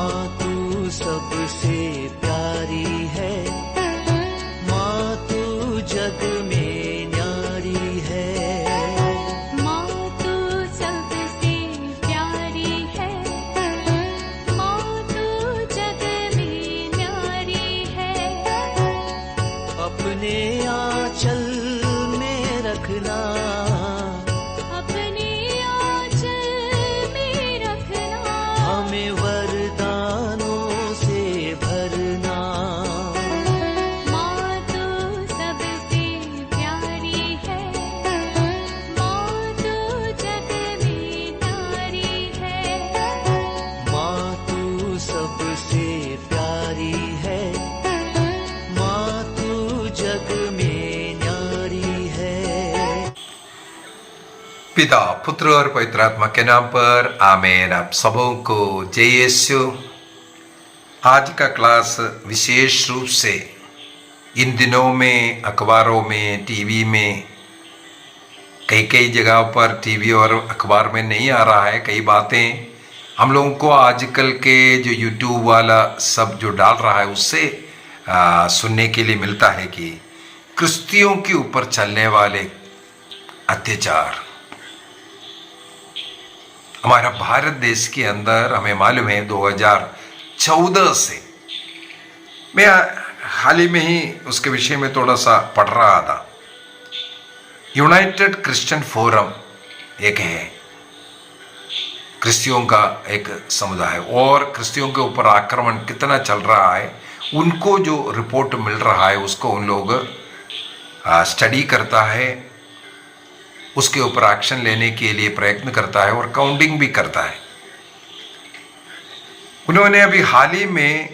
माँ तू सबसे प्यारी है, माँ तू जग में न्यारी है। माँ तू सबसे प्यारी है, माँ तू जग में न्यारी है। अपने आंचल में रखना, अपने आंचल में रखना। हमें वरदानों से भरना। माँ तू सबसे प्यारी है, माँ तू जग में न्यारी है। माँ तू सबसे प्यारी है, माँ तू जग में न्यारी है। पिता, पुत्र और पवित्र आत्मा के नाम पर आमीन। आप सबों को जय यीशु। आज का क्लास विशेष रूप से इन दिनों में अखबारों में, टीवी में, कई कई जगहों पर टीवी और अखबार में नहीं आ रहा है। कई बातें हम लोगों को आजकल के जो यूट्यूब वाला सब जो डाल रहा है उससे सुनने के लिए मिलता है कि क्रिश्चियों के ऊपर चलने वाले अत्याचार हमारा भारत देश के अंदर हमें मालूम है 2014 से। मैं हाल ही में ही उसके विषय में थोड़ा सा पढ़ रहा था। यूनाइटेड क्रिश्चियन फोरम एक है, क्रिश्चियों का एक समुदाय, और क्रिश्चियों के ऊपर आक्रमण कितना चल रहा है उनको जो रिपोर्ट मिल रहा है उसको उन लोग स्टडी करता है, उसके ऊपर एक्शन लेने के लिए प्रयत्न करता है और काउंटिंग भी करता है। उन्होंने अभी हाल ही में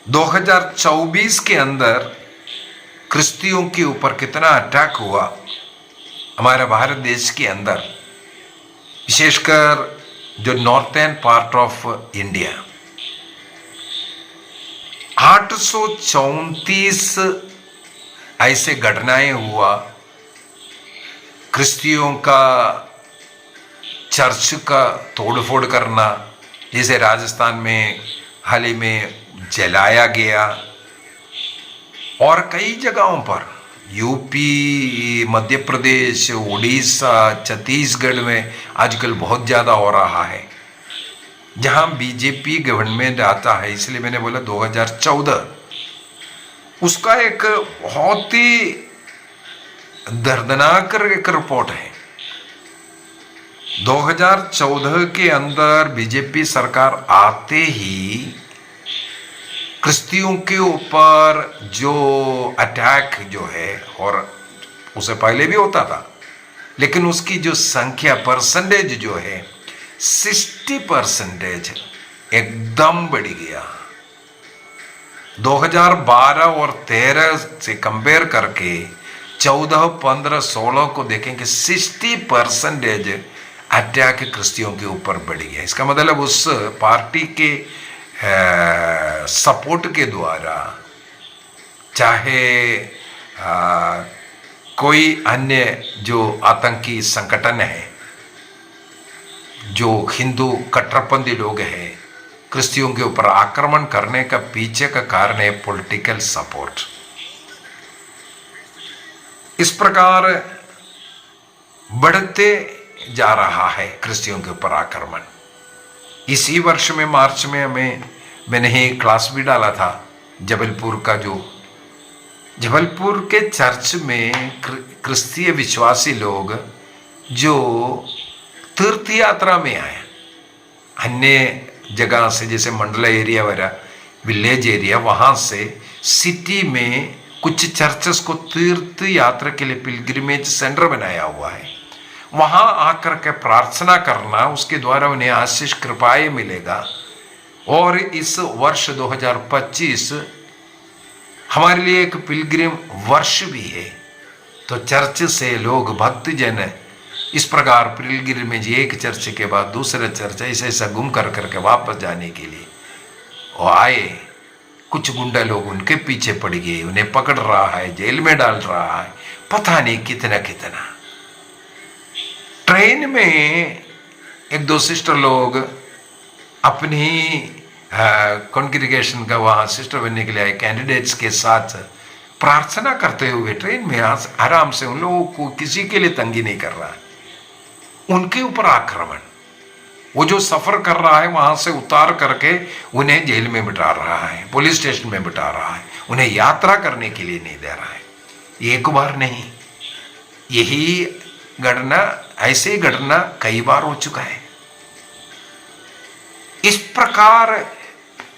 2024 के अंदर क्रिश्चियों के ऊपर कितना अटैक हुआ हमारे भारत देश के अंदर, विशेषकर जो नॉर्थर्न पार्ट ऑफ इंडिया, 834 ऐसे घटनाएं हुआ। क्रिश्चियों का चर्च का तोड़फोड़ करना, जैसे राजस्थान में हाल ही में जलाया गया, और कई जगहों पर यूपी, मध्य प्रदेश, उड़ीसा, छत्तीसगढ़ में आजकल बहुत ज़्यादा हो रहा है जहां बीजेपी गवर्नमेंट आता है। इसलिए मैंने बोला 2014 उसका एक बहुत ही दर्दनाक एक रिपोर्ट है। 2014 के अंदर बीजेपी सरकार आते ही क्रिश्चियों के ऊपर जो अटैक जो है, और उसे पहले भी होता था, लेकिन उसकी जो संख्या परसेंटेज जो है 60% एकदम बढ़ गया। 2012 और 13 से कंपेयर करके 14, 15, 16 को देखेंगे 60% अटैक क्रिश्चियों के ऊपर बढ़ गया। इसका मतलब उस पार्टी के सपोर्ट के द्वारा, चाहे कोई अन्य जो आतंकी संगठन है, जो हिंदू कट्टरपंथी लोग हैं, क्रिश्चियों के ऊपर आक्रमण करने का पीछे का कारण है पॉलिटिकल सपोर्ट। इस प्रकार बढ़ते जा रहा है क्रिश्चियों के ऊपर आक्रमण। इसी वर्ष में मार्च में मैंने ही क्लास भी डाला था जबलपुर का, जो जबलपुर के चर्च में क्रिश्चियन विश्वासी लोग जो तीर्थ यात्रा में आए, अन्य जगह से, जैसे मंडला एरिया वगैरह, विलेज एरिया, वहां से सिटी में कुछ चर्चेस को तीर्थ यात्रा के लिए पिलग्रिमेज सेंटर बनाया हुआ है। वहां आकर के प्रार्थना करना, उसके द्वारा उन्हें आशीष कृपाएं मिलेगा। और इस वर्ष 2025 हमारे लिए एक पिलग्रिम वर्ष भी है। तो चर्च से लोग, भक्तजन इस प्रकार पिलग्रिमेज, एक चर्च के बाद दूसरे चर्च ऐसा ऐसा घूम कर करके वापस जाने के लिए वो आए। कुछ गुंडा लोग उनके पीछे पड़ गए, उन्हें पकड़ रहा है, जेल में डाल रहा है, पता नहीं कितना कितना। ट्रेन में एक दो सिस्टर लोग अपनी कॉन्ग्रीगेशन का वहाँ सिस्टर बनने के लिए आए कैंडिडेट्स के साथ प्रार्थना करते हुए ट्रेन में आराम से उन लोगों को किसी के लिए तंगी नहीं कर रहा है, उनके ऊपर आक्रमण, वो जो सफर कर रहा है वहां से उतार करके उन्हें जेल में बिठा रहा है, पुलिस स्टेशन में बिठा रहा है, उन्हें यात्रा करने के लिए नहीं दे रहा है। एक बार नहीं, यही घटना, ऐसे घटना कई बार हो चुका है। इस प्रकार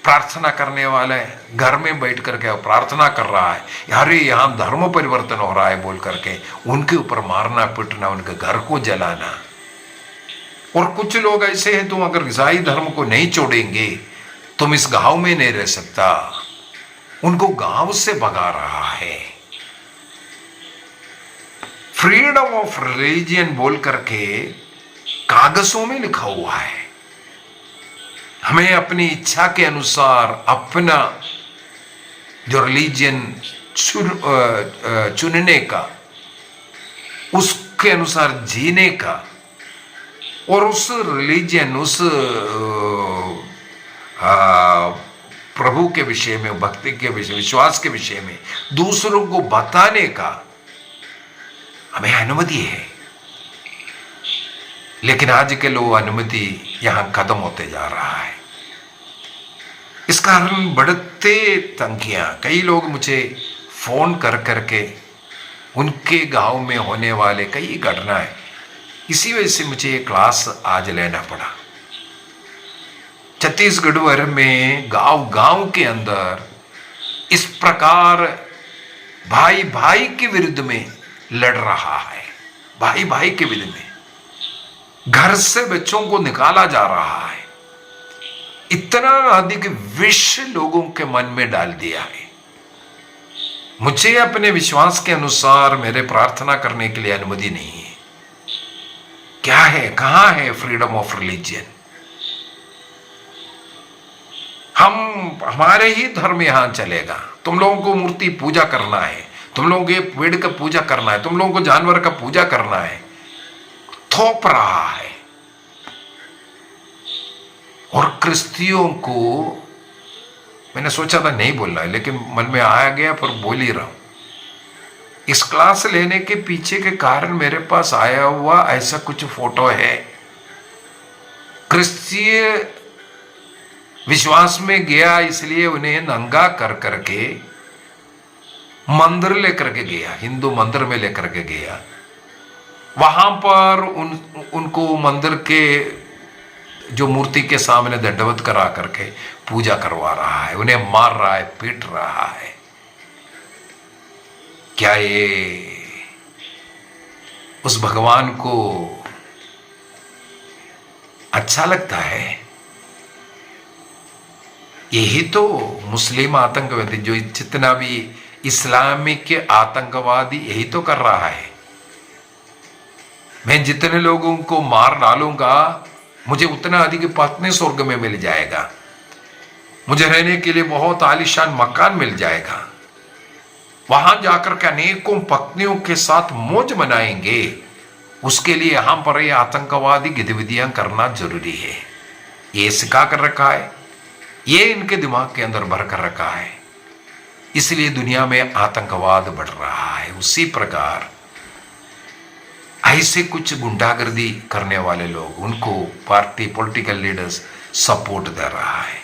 प्रार्थना करने वाले घर में बैठ करके प्रार्थना कर रहा है, अरे यहां धर्म परिवर्तन हो रहा है बोल करके उनके ऊपर मारना पीटना, उनके घर को जलाना। और कुछ लोग ऐसे हैं, तुम अगर ईसाई धर्म को नहीं छोड़ेंगे तुम इस गांव में नहीं रह सकता, उनको गांव से भगा रहा है। फ्रीडम ऑफ रिलीजियन बोल करके कागजों में लिखा हुआ है, हमें अपनी इच्छा के अनुसार अपना जो रिलीजियन चुनने का, उसके अनुसार जीने का, और उस रिलीजियन, उस प्रभु के विषय में, भक्ति के विषय, विश्वास के विषय में दूसरों को बताने का हमें अनुमति है। लेकिन आज के लोग अनुमति यहां खत्म होते जा रहा है। इस कारण बढ़ते तंगियां, कई लोग मुझे फोन कर करके उनके गांव में होने वाले कई घटनाएं, इसी वजह से मुझे ये क्लास आज लेना पड़ा। छत्तीसगढ़ भर में गांव गांव के अंदर इस प्रकार भाई भाई के विरुद्ध में लड़ रहा है, भाई भाई के विरुद्ध में घर से बच्चों को निकाला जा रहा है। इतना अधिक विष लोगों के मन में डाल दिया है। मुझे अपने विश्वास के अनुसार मेरे प्रार्थना करने के लिए अनुमति नहीं है। क्या है, कहां है फ्रीडम ऑफ रिलीजियन? हमारे ही धर्म यहां चलेगा, तुम लोगों को मूर्ति पूजा करना है, तुम लोगों को पेड़ का पूजा करना है, तुम लोगों को जानवर का पूजा करना है, थोप रहा है। और क्रिश्चियों को मैंने सोचा था नहीं बोलना है, लेकिन मन में आया गया, पर बोल ही रहा हूं। इस क्लास लेने के पीछे के कारण मेरे पास आया हुआ ऐसा कुछ फोटो है। क्रिश्चिय विश्वास में गया, इसलिए उन्हें नंगा कर करके मंदिर लेकर के गया, हिंदू मंदिर में लेकर के गया। वहां पर उनको मंदिर के जो मूर्ति के सामने दंडवत करा करके पूजा करवा रहा है, उन्हें मार रहा है, पीट रहा है। क्या ये उस भगवान को अच्छा लगता है? यही तो मुस्लिम आतंकवादी, जो जितना भी इस्लामिक आतंकवादी, यही तो कर रहा है। मैं जितने लोगों को मार डालूंगा मुझे उतना अधिक पत्नी स्वर्ग में मिल जाएगा, मुझे रहने के लिए बहुत आलीशान मकान मिल जाएगा, वहां जाकर के अनेकों पत्नियों के साथ मौज मनाएंगे। उसके लिए यहां पर ये आतंकवादी गतिविधियां करना जरूरी है। ये सिखा कर रखा है, ये इनके दिमाग के अंदर भर कर रखा है, इसलिए दुनिया में आतंकवाद बढ़ रहा है। उसी प्रकार ऐसे कुछ गुंडागर्दी करने वाले लोग, उनको पार्टी पॉलिटिकल लीडर्स सपोर्ट दे रहा है।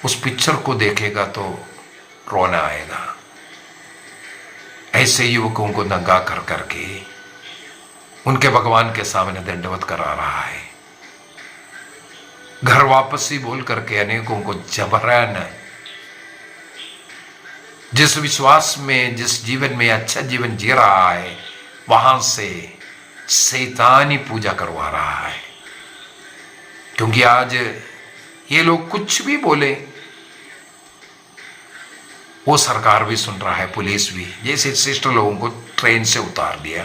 उस पिक्चर को देखेगा तो रोना आएगा। ऐसे युवकों को नंगा कर करके उनके भगवान के सामने दंडवत करा रहा है। घर वापसी बोल करके अनेकों को जबरन, जिस विश्वास में, जिस जीवन में अच्छा जीवन जी रहा है, वहां से शैतानी पूजा करवा रहा है। क्योंकि आज ये लोग कुछ भी बोले वो सरकार भी सुन रहा है, पुलिस भी। जैसे सिस्टर लोगों को ट्रेन से उतार दिया,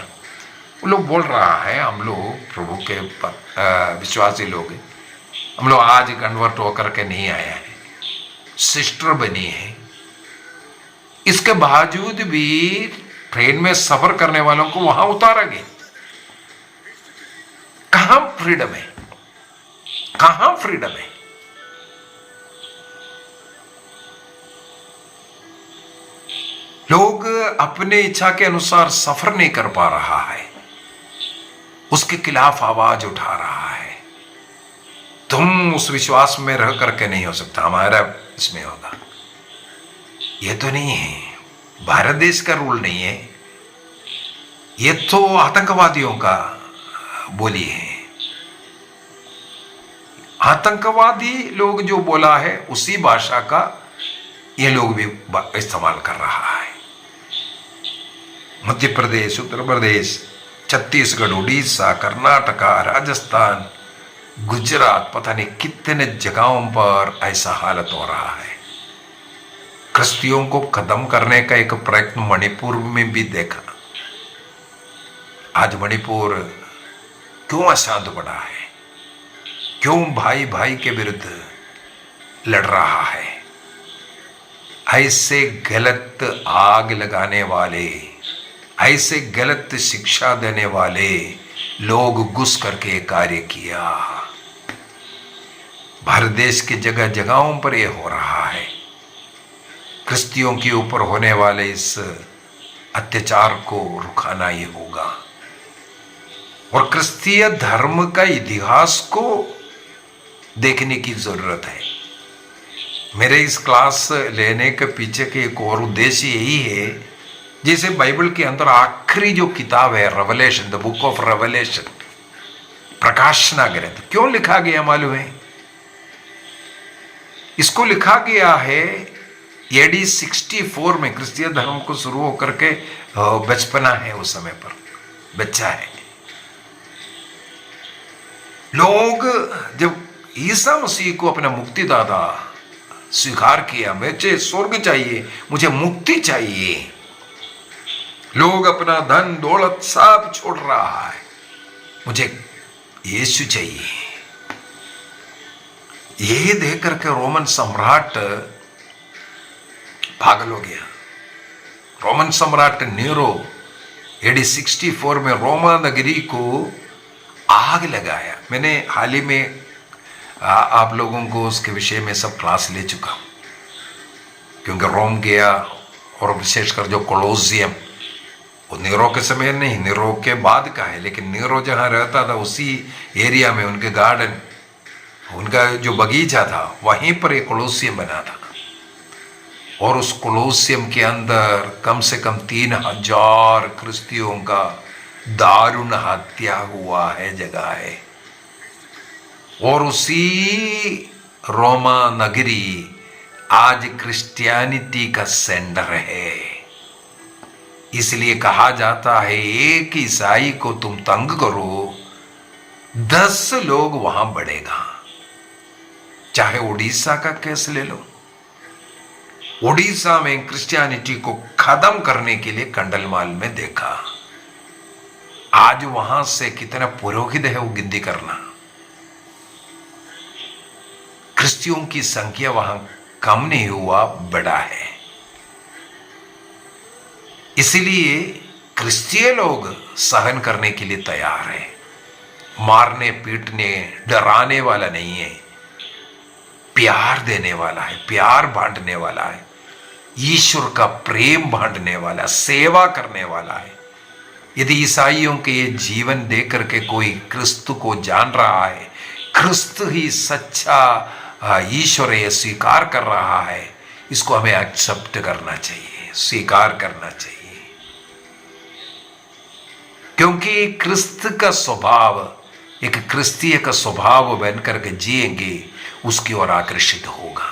वो लोग बोल रहा है हम लोग प्रभु के विश्वासी लोग हैं, हम लोग आज कन्वर्ट होकर के नहीं आया है, सिस्टर बनी है। इसके बावजूद भी ट्रेन में सफर करने वालों को वहां उतारा गया। कहां फ्रीडम है? कहां फ्रीडम है? लोग अपने इच्छा के अनुसार सफर नहीं कर पा रहा है, उसके खिलाफ आवाज उठा रहा है। तुम उस विश्वास में रह करके नहीं हो सकता, हमारा इसमें होगा। ये तो नहीं है, भारत देश का रूल नहीं है, ये तो आतंकवादियों का बोली है। आतंकवादी लोग जो बोला है उसी भाषा का ये लोग भी इस्तेमाल कर रहा है। मध्य प्रदेश, उत्तर प्रदेश, छत्तीसगढ़, उड़ीसा, कर्नाटका, राजस्थान, गुजरात, पता नहीं कितने जगहों पर ऐसा हालत हो रहा है। क्रिश्चियों को खत्म करने का एक प्रयत्न मणिपुर में भी देखा। आज मणिपुर क्यों अशांत पड़ा है, क्यों भाई भाई के विरुद्ध लड़ रहा है? ऐसे गलत आग लगाने वाले, ऐसे गलत शिक्षा देने वाले लोग घुस करके कार्य किया। भारत देश के जगह जगहों पर यह हो रहा है। क्रिश्चियों के ऊपर होने वाले इस अत्याचार को रुकाना ही होगा और क्रिश्चियन धर्म का इतिहास को देखने की जरूरत है। मेरे इस क्लास लेने के पीछे के एक और उद्देश्य यही है, जैसे बाइबल के अंदर आखिरी जो किताब है Revelation, the book of Revelation, प्रकाशना ग्रंथ, क्यों लिखा गया मालूम है? इसको लिखा गया है AD 64 में। क्रिश्चियन धर्म को शुरू होकर के बचपना है, उस समय पर बच्चा है। लोग जब ईसा मसीह को अपना मुक्तिदाता स्वीकार किया, मुझे स्वर्ग चाहिए, मुझे मुक्ति चाहिए, लोग अपना धन दौलत सब छोड़ रहा है, मुझे यीशु चाहिए। ये देख करके रोमन सम्राट पागल हो गया। रोमन सम्राट नीरो AD 64 में रोमा नगरी को आग लगाया। मैंने हाल ही में आप लोगों को उसके विषय में सब क्लास ले चुका हूं, क्योंकि रोम गया और विशेषकर जो कोलोसियम, वो नीरो के समय नहीं, नीरो के बाद का है, लेकिन नीरो जहां रहता था उसी एरिया में उनके गार्डन, उनका जो बगीचा था, वहीं पर एक कोलोसियम बना था। और उस कोलोसियम के अंदर कम से कम 3000 क्रिश्चियों का दारुण हत्या हुआ है, जगह है। और उसी रोमा नगरी आज क्रिश्चियनिटी का सेंटर है। इसलिए कहा जाता है, एक ईसाई को तुम तंग करो, 10 लोग वहां बढ़ेगा। चाहे उड़ीसा का केस ले लो, उड़ीसा में क्रिश्चियनिटी को खत्म करने के लिए कंडलमाल में देखा। आज वहां से कितना पुरोहित है वो गिनती करना। क्रिश्चियों की संख्या वहां कम नहीं हुआ, बढ़ा है। इसलिए क्रिश्चियन लोग सहन करने के लिए तैयार है। मारने पीटने डराने वाला नहीं है, प्यार देने वाला है, प्यार बांटने वाला है, ईश्वर का प्रेम बांटने वाला, सेवा करने वाला है। यदि ईसाइयों के ये जीवन देख करके कोई क्रिस्त को जान रहा है, क्रिस्त ही सच्चा ईश्वर है, स्वीकार कर रहा है, इसको हमें एक्सेप्ट करना चाहिए, स्वीकार करना चाहिए। क्योंकि क्रिस्त का स्वभाव, एक क्रिस्तीय का स्वभाव बन करके जिएंगे, उसकी ओर आकर्षित होगा।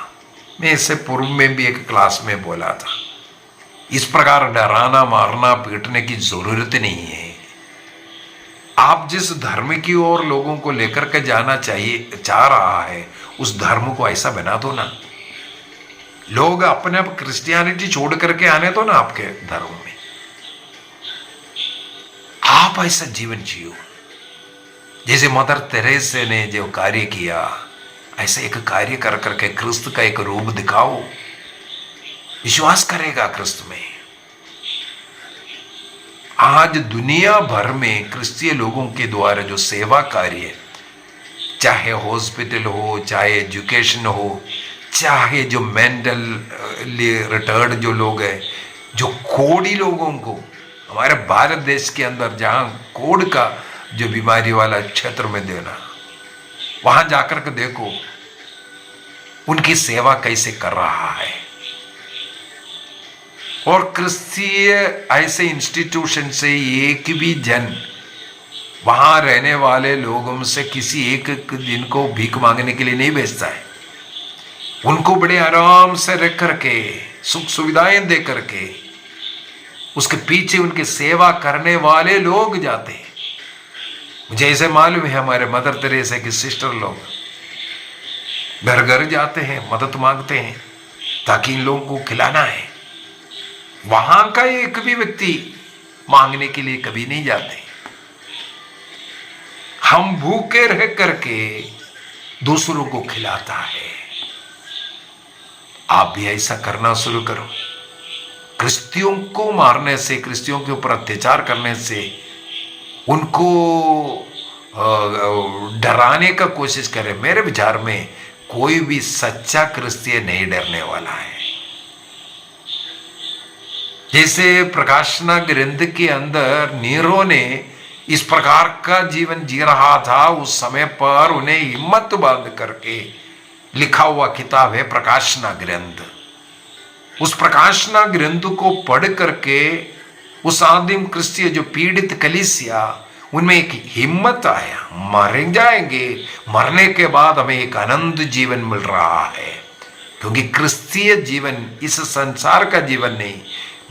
मैं इससे पूर्व में भी एक क्लास में बोला था, इस प्रकार डराना मारना पीटने की जरूरत नहीं है। आप जिस धर्म की ओर लोगों को लेकर के जाना चाहिए चाह रहा है, उस धर्म को ऐसा बना दो ना। लोग अपने आप क्रिश्चियनिटी छोड़ करके आने दो ना आपके धर्म में। आप ऐसा जीवन जियो जैसे मदर तेरेसा ने जो कार्य किया, ऐसा एक कार्य कर करके क्रिस्त का एक रूप दिखाओ। विश्वास करेगा क्रिस्त में। आज दुनिया भर में क्रिस्तीय लोगों के द्वारा जो सेवा कार्य, चाहे हॉस्पिटल हो, चाहे एजुकेशन हो, चाहे जो मेंटली रिटार्ड जो लोग हैं, जो कोड़ी लोगों को हमारे भारत देश के अंदर जहां कोड़ का जो बीमारी वाला क्षेत्र में देना, वहां जाकर के देखो उनकी सेवा कैसे कर रहा है। और क्रिस्तीय ऐसे इंस्टीट्यूशन से एक भी जन वहां रहने वाले लोगों से किसी एक दिन को भीख मांगने के लिए नहीं भेजता है। उनको बड़े आराम से रख करके सुख सुविधाएं दे करके उसके पीछे उनकी सेवा करने वाले लोग जाते हैं। मुझे ऐसे मालूम है हमारे मदर तेरेसा के सिस्टर लोग घर घर जाते हैं, मदद मांगते हैं ताकि इन लोगों को खिलाना है। वहां का एक भी व्यक्ति मांगने के लिए कभी नहीं जाते। हम भूखे रह करके दूसरों को खिलाता है। आप भी ऐसा करना शुरू करो। क्रिश्चियों को मारने से, क्रिश्चियों के ऊपर अत्याचार करने से, उनको डराने का कोशिश करें। मेरे विचार में कोई भी सच्चा क्रिश्चियन नहीं डरने वाला है। जैसे प्रकाशना ग्रंथ के अंदर नीरो ने इस प्रकार का जीवन जी रहा था, उस समय पर उन्हें हिम्मत बांध करके लिखा हुआ किताब है प्रकाशना ग्रंथ। उस प्रकाशना ग्रंथ को पढ़ करके उस आदिम क्रिस्तीय जो पीड़ित कलीसिया, उनमें एक हिम्मत आया, मर जाएंगे, मरने के बाद हमें एक आनंद जीवन मिल रहा है। क्योंकि क्रिस्तीय जीवन इस संसार का जीवन नहीं,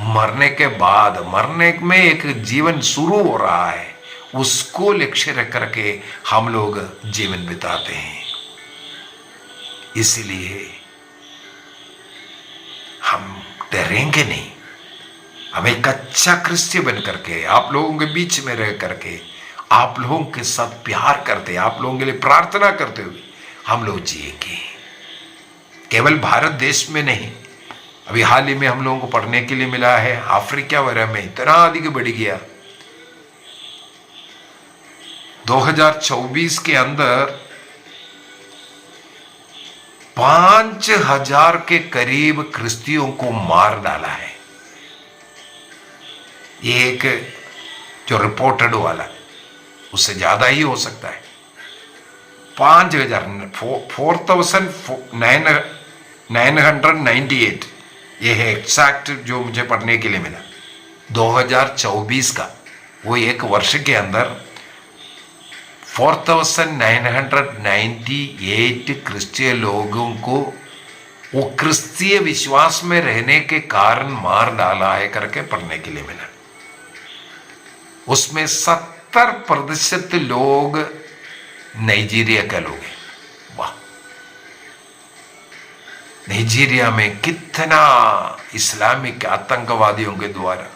मरने के बाद, मरने में एक जीवन शुरू हो रहा है, उसको लक्ष्य रख करके हम लोग जीवन बिताते हैं। इसलिए हम डरेंगे नहीं। हम एक अच्छा क्रिश्चियन बन करके, आप लोगों के बीच में रह करके, आप लोगों के साथ प्यार करते, आप लोगों के लिए प्रार्थना करते हुए हम लोग जिएंगे। केवल भारत देश में नहीं, अभी हाल ही में हम लोगों को पढ़ने के लिए मिला है अफ्रीका वगैरह में इतना अधिक बढ़ गया। 2024 के अंदर 5000 के करीब क्रिश्चियों को मार डाला है। ये एक जो रिपोर्टेड वाला, उससे ज्यादा ही हो सकता है। 4,998 ये है एग्जैक्ट जो मुझे पढ़ने के लिए मिला। 2024 का वो एक वर्ष के अंदर 4,998 क्रिश्चियन लोगों को वो क्रिस्तीय विश्वास में रहने के कारण मार डाला है करके पढ़ने के लिए मिला। उसमें 70% लोग नाइजीरिया के लोग हैं। वाह, नाइजीरिया में कितना इस्लामिक आतंकवादियों के द्वारा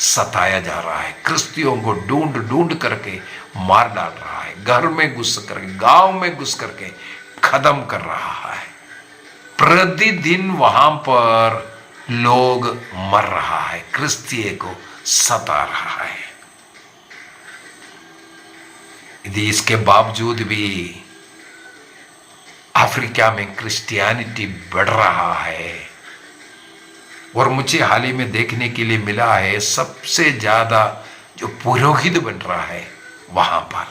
सताया जा रहा है। क्रिश्चियों को ढूंढ ढूंढ करके मार डाल रहा है, घर में घुस करके, गांव में घुस करके खत्म कर रहा है। प्रतिदिन वहां पर लोग मर रहा है, क्रिश्चिय को सता रहा है। यदि इसके बावजूद भी अफ्रीका में क्रिश्चियनिटी बढ़ रहा है, और मुझे हाल ही में देखने के लिए मिला है सबसे ज्यादा जो पुरोहित बन रहा है, वहां पर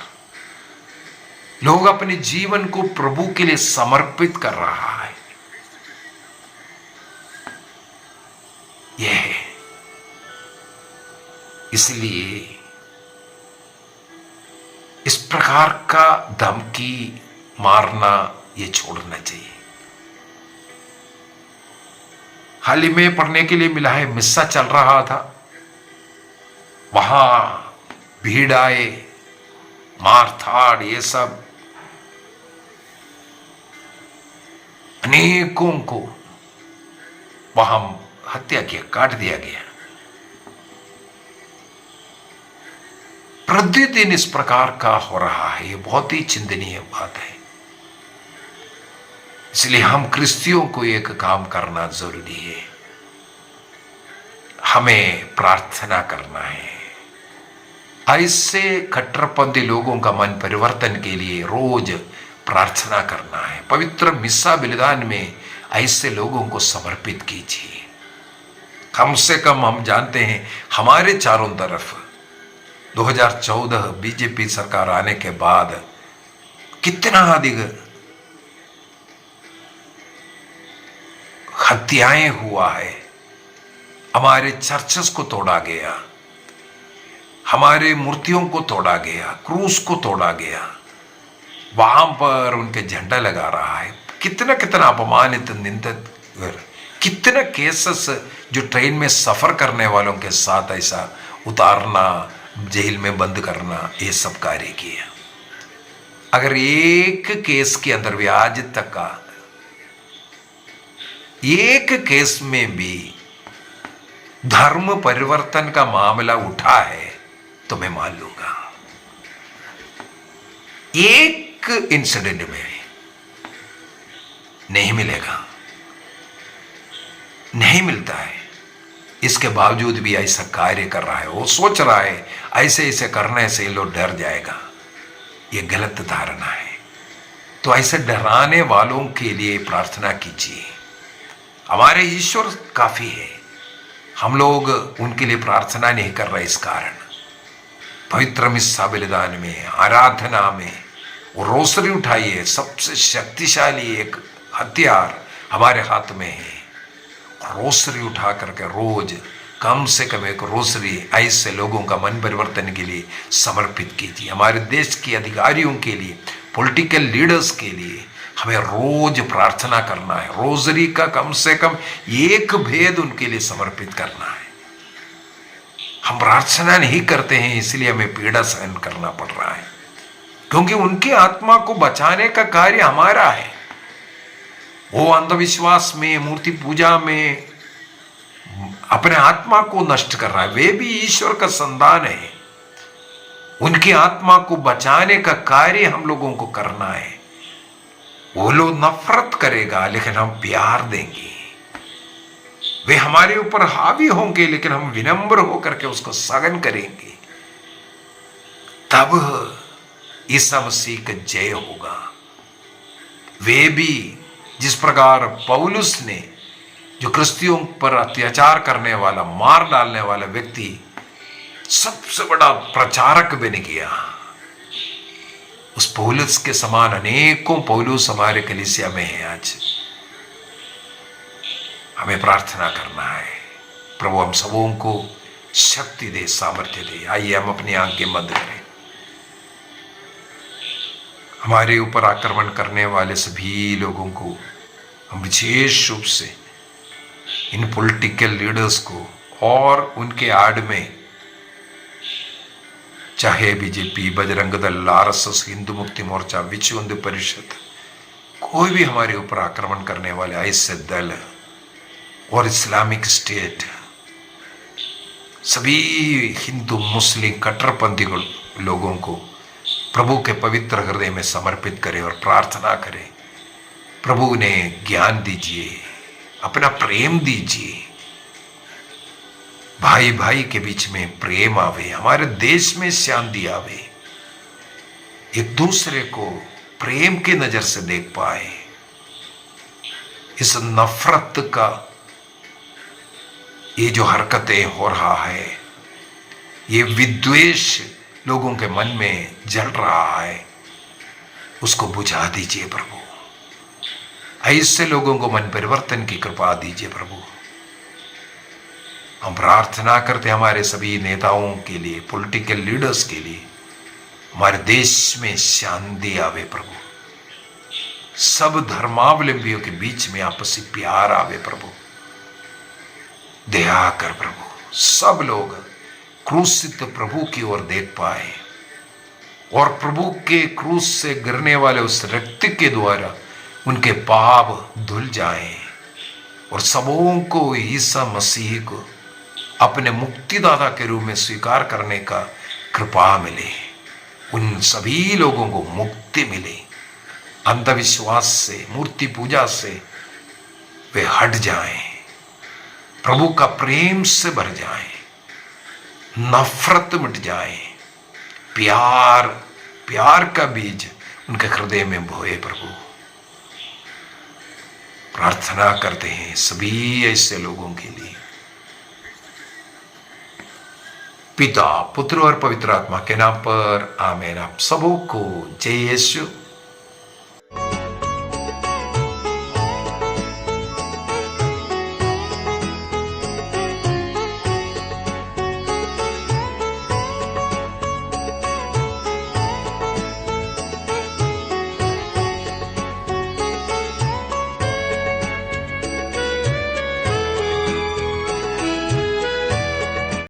लोग अपने जीवन को प्रभु के लिए समर्पित कर रहा है। यह है, इसलिए इस प्रकार का धमकी मारना ये छोड़ना चाहिए। हाल ही में पढ़ने के लिए मिला है, मिस्सा चल रहा था, वहां भीड़ आए, मारधाड़, ये सब, अनेकों को वहां हत्या किया, काट दिया गया। प्रतिदिन इस प्रकार का हो रहा है, ये बहुत ही चिंतनीय बात है। इसलिए हम क्रिश्चियों को एक काम करना जरूरी है, हमें प्रार्थना करना है। ऐसे कट्टरपंथी लोगों का मन परिवर्तन के लिए रोज प्रार्थना करना है। पवित्र मिस्सा बलिदान में ऐसे लोगों को समर्पित कीजिए। कम से कम हम जानते हैं हमारे चारों तरफ 2014 बीजेपी सरकार आने के बाद कितना अधिक हत्याएं हुआ है। हमारे चर्चेस को तोड़ा गया, हमारे मूर्तियों को तोड़ा गया, क्रूस को तोड़ा गया, वहां पर उनके झंडा लगा रहा है। कितना कितना अपमानित निंदित, कितना केसेस जो ट्रेन में सफर करने वालों के साथ ऐसा उतारना, जेल में बंद करना, ये सब कार्य किया। अगर एक केस के अंदर भी आज तक का एक केस में भी धर्म परिवर्तन का मामला उठा है तो मैं मान लूंगा। एक इंसिडेंट में नहीं मिलेगा, नहीं मिलता है। इसके बावजूद भी ऐसा कार्य कर रहा है, वो सोच रहा है ऐसे ऐसे करने से लोग डर जाएगा। ये गलत धारणा है। तो ऐसे डराने वालों के लिए प्रार्थना कीजिए। हमारे ईश्वर काफी है, हम लोग उनके लिए प्रार्थना नहीं कर रहे। इस कारण पवित्र मिस्सा बलिदान में, आराधना में वो रोसरी उठाइए। सबसे शक्तिशाली एक हथियार हमारे हाथ में है। रोसरी उठा करके रोज कम से कम एक रोसरी ऐसे लोगों का मन परिवर्तन के लिए समर्पित कीजिए। हमारे देश के अधिकारियों के लिए, पॉलिटिकल लीडर्स के लिए हमें रोज प्रार्थना करना है। रोजरी का कम से कम एक भेद उनके लिए समर्पित करना है। हम प्रार्थना नहीं करते हैं, इसलिए हमें पीड़ा सहन करना पड़ रहा है, क्योंकि उनकी आत्मा को बचाने का कार्य हमारा है। वो अंधविश्वास में, मूर्ति पूजा में अपने आत्मा को नष्ट कर रहा है। वे भी ईश्वर का संतान है, उनकी आत्मा को बचाने का कार्य हम लोगों को करना है। वो लोग नफरत करेगा लेकिन हम प्यार देंगे। वे हमारे ऊपर हावी होंगे लेकिन हम विनम्र होकर के उसको सहन करेंगे। तब ईसा मसीह का जय होगा। वे भी जिस प्रकार पौलुस ने, जो क्रिस्तियों पर अत्याचार करने वाला, मार डालने वाला व्यक्ति, सबसे बड़ा प्रचारक बन गया, उस पौलुस के समान अनेकों पौलुस हमारे कलीसिया में है। आज हमें प्रार्थना करना है, प्रभु हम सबों को शक्ति दे, सामर्थ्य दे। आइए हम अपनी आंखें बंद करें। हमारे ऊपर आक्रमण करने वाले सभी लोगों को हम विशेष रूप से इन पॉलिटिकल लीडर्स को और उनके आड़ में, चाहे बीजेपी, बजरंग दल, आरएसएस, हिंदू मुक्ति मोर्चा, विश्व हिंदू परिषद, कोई भी हमारे ऊपर आक्रमण करने वाले ऐसे दल और इस्लामिक स्टेट, सभी हिंदू मुस्लिम कट्टरपंथी लोगों को प्रभु के पवित्र हृदय में समर्पित करें और प्रार्थना करें। प्रभु उन्हें ज्ञान दीजिए, अपना प्रेम दीजिए। भाई भाई के बीच में प्रेम आवे, हमारे देश में शांति आवे, एक दूसरे को प्रेम की नजर से देख पाए। इस नफरत का ये जो हरकतें हो रहा है, ये विद्वेष लोगों के मन में जल रहा है, उसको बुझा दीजिए प्रभु। ऐसे लोगों को मन परिवर्तन की कृपा दीजिए प्रभु। हम प्रार्थना करते हमारे सभी नेताओं के लिए, पॉलिटिकल लीडर्स के लिए, हमारे देश में शांति आवे प्रभु। सब धर्मावलंबियों के बीच में आपसी प्यार आवे प्रभु। दया कर प्रभु, सब लोग क्रूसित प्रभु की ओर देख पाए और प्रभु के क्रूस से गिरने वाले उस रक्त के द्वारा उनके पाप धुल जाएं और सबों को ईसा मसीह को अपने मुक्तिदाता के रूप में स्वीकार करने का कृपा मिले। उन सभी लोगों को मुक्ति मिले, अंधविश्वास से, मूर्ति पूजा से वे हट जाएं, प्रभु का प्रेम से भर जाएं, नफरत मिट जाए, प्यार का बीज उनके हृदय में बोए प्रभु। प्रार्थना करते हैं सभी ऐसे लोगों के लिए, पिता, पुत्र और पवित्र आत्मा के नाम पर आमीन। आप सबों को जय यीशु।